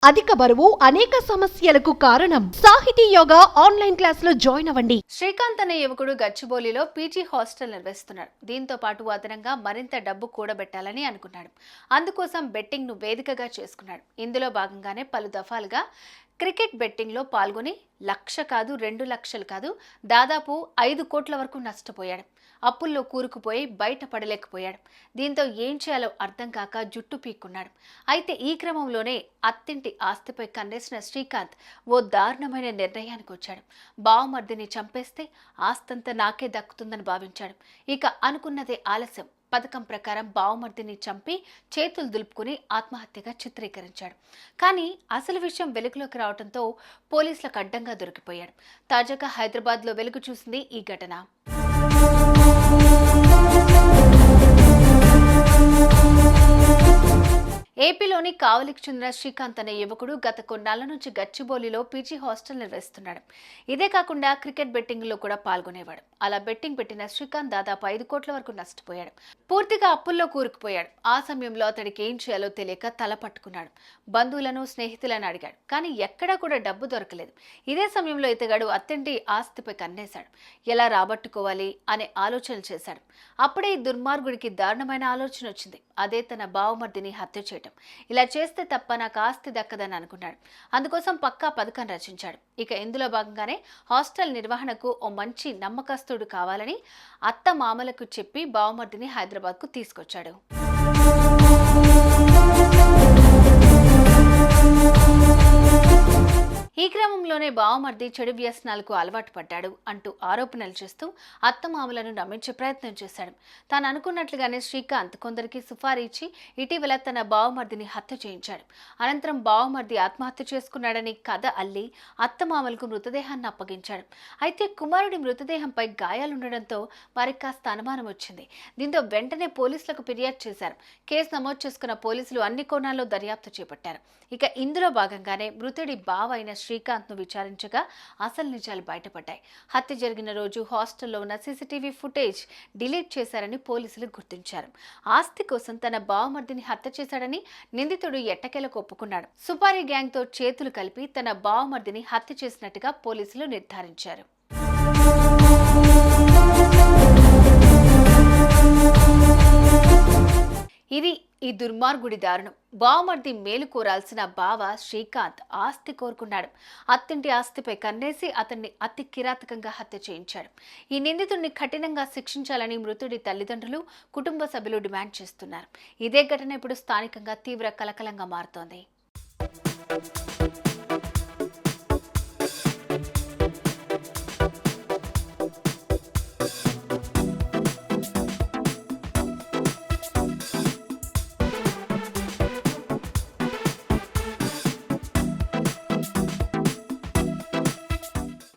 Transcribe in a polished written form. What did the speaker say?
అధిక బరువు అనేక సమస్యలకు కారణం. సాహితీ యోగా ఆన్లైన్ క్లాసులో జాయిన్ అవ్వండి. శ్రీకాంత్ అనే యువకుడు గచ్చిబౌలిలో పీజీ హాస్టల్ నిర్వహిస్తున్నాడు. దీంతో పాటు అదనంగా మరింత డబ్బు కూడబెట్టాలని అనుకున్నాడు. అందుకోసం బెట్టింగ్ ను వేదికగా చేసుకున్నాడు. ఇందులో భాగంగానే పలు దఫాలుగా క్రికెట్ బెట్టింగ్ లో పాల్గొని 1,00,000 కాదు 2,00,000 కాదు దాదాపు 5 కోట్ల వరకు నష్టపోయాడు. అప్పుల్లో కూరుకుపోయి బయటపడలేకపోయాడు. దీంతో ఏం చేయాలో అర్థం కాక జుట్టు పీక్కున్నాడు. అయితే ఈ క్రమంలోనే అత్తింటి ఆస్తిపై కన్నేసిన శ్రీకాంత్ ఓ దారుణమైన నిర్ణయానికి వచ్చాడు. బావమర్దిని చంపేస్తే ఆస్తంతా నాకే దక్కుతుందని భావించాడు. ఇక అనుకున్నదే ఆలస్యం. పథకం ప్రకారం బావమర్దిని చంపి చేతులు దులుపుకుని ఆత్మహత్యగా చిత్రీకరించాడు. కానీ అసలు విషయం వెలుగులోకి రావడంతో పోలీసులకు అడ్డంగా దొరికిపోయాడు. తాజాగా హైదరాబాద్లో వెలుగు చూసింది ఈ ఘటన. ఏపీలోని కావలికి చెందిన శ్రీకాంత్ అనే యువకుడు గత కొన్నాళ్ల నుంచి గచ్చిబౌలిలో పీజీ హాస్టల్ నిర్వహిస్తున్నాడు. ఇదే కాకుండా క్రికెట్ బెట్టింగ్ లో కూడా పాల్గొనేవాడు. అలా బెట్టింగ్ పెట్టిన శ్రీకాంత్ దాదాపు 5 కోట్ల వరకు నష్టపోయాడు. పూర్తిగా అప్పుల్లో కూరుకుపోయాడు. ఆ సమయంలో అతడికి ఏం చేయాలో తెలియక తల పట్టుకున్నాడు. బంధువులను స్నేహితులను అడిగాడు. కానీ ఎక్కడా కూడా డబ్బు దొరకలేదు. ఇదే సమయంలో ఇతగాడు అత్తింటి ఆస్తిపై కన్నేశాడు. ఎలా రాబట్టుకోవాలి అనే ఆలోచనలు చేశాడు. అప్పుడే ఈ దుర్మార్గుడికి దారుణమైన ఆలోచన వచ్చింది. అదే తన బావమర్దిని హత్య చేయటం. ఇలా చేస్తే తప్ప నాకు ఆస్తి దక్కదని అనుకున్నాడు. అందుకోసం పక్కా పథకం రచించాడు. ఇక ఇందులో భాగంగానే హాస్టల్ నిర్వహణకు ఓ మంచి నమ్మకస్తుడు కావాలని అత్త మామలకు చెప్పి బావమర్దిని హైదరాబాద్కు తీసుకొచ్చాడు. ఈ క్రమంలోనే బావమర్ది చెడు వ్యసనాలకు అలవాటు పడ్డాడు అంటూ ఆరోపణలు చేస్తూ అత్తమామలను నమ్మించే ప్రయత్నం చేశాడు. తాను అనుకున్నట్లుగానే శ్రీకాంత్ కొందరికి సుఫారీ ఇచ్చి ఇటీవల తన బావమర్దిని హత్య చేయించాడు. అనంతరం బావమర్ది ఆత్మహత్య చేసుకున్నాడని కథ అల్లి అత్తమామలకు మృతదేహాన్ని అప్పగించాడు. అయితే కుమారుడి మృతదేహంపై గాయాలుండడంతో వారికి కాస్త అనుమానం వచ్చింది. దీంతో వెంటనే పోలీసులకు ఫిర్యాదు చేశారు. కేసు నమోదు చేసుకున్న పోలీసులు అన్ని కోణాల్లో దర్యాప్తు చేపట్టారు. ఇక ఇందులో భాగంగానే మృతుడి బావ అయిన శ్రీకాంత్ ను విచారించగా అసలు నిజాలు బయటపడ్డాయి. హత్య జరిగిన రోజు హాస్టల్లో ఉన్న సీసీటీవీ ఫుటేజ్ డిలీట్ చేశారని పోలీసులు గుర్తించారు. ఆస్తి కోసం తన బావమర్దిని హత్య చేశాడని నిందితుడు ఎట్టకేలకు ఒప్పుకున్నాడు. సుపారీ గ్యాంగ్ తో చేతులు కలిపి తన బావమర్దిని హత్య చేసినట్టుగా పోలీసులు నిర్ధారించారు. ఇది ఈ దుర్మార్గుడి దారుణం. బావమర్ది మేలు కోరాల్సిన బావ శ్రీకాంత్ ఆస్తి కోరుకున్నాడు. అత్తింటి ఆస్తిపై కన్నేసి అతన్ని అతి కిరాతకంగా హత్య చేయించాడు. ఈ నిందితుడిని కఠినంగా శిక్షించాలని మృతుడి తల్లిదండ్రులు, కుటుంబ సభ్యులు డిమాండ్ చేస్తున్నారు. ఇదే ఘటన ఇప్పుడు స్థానికంగా తీవ్ర కలకలంగా మారుతోంది.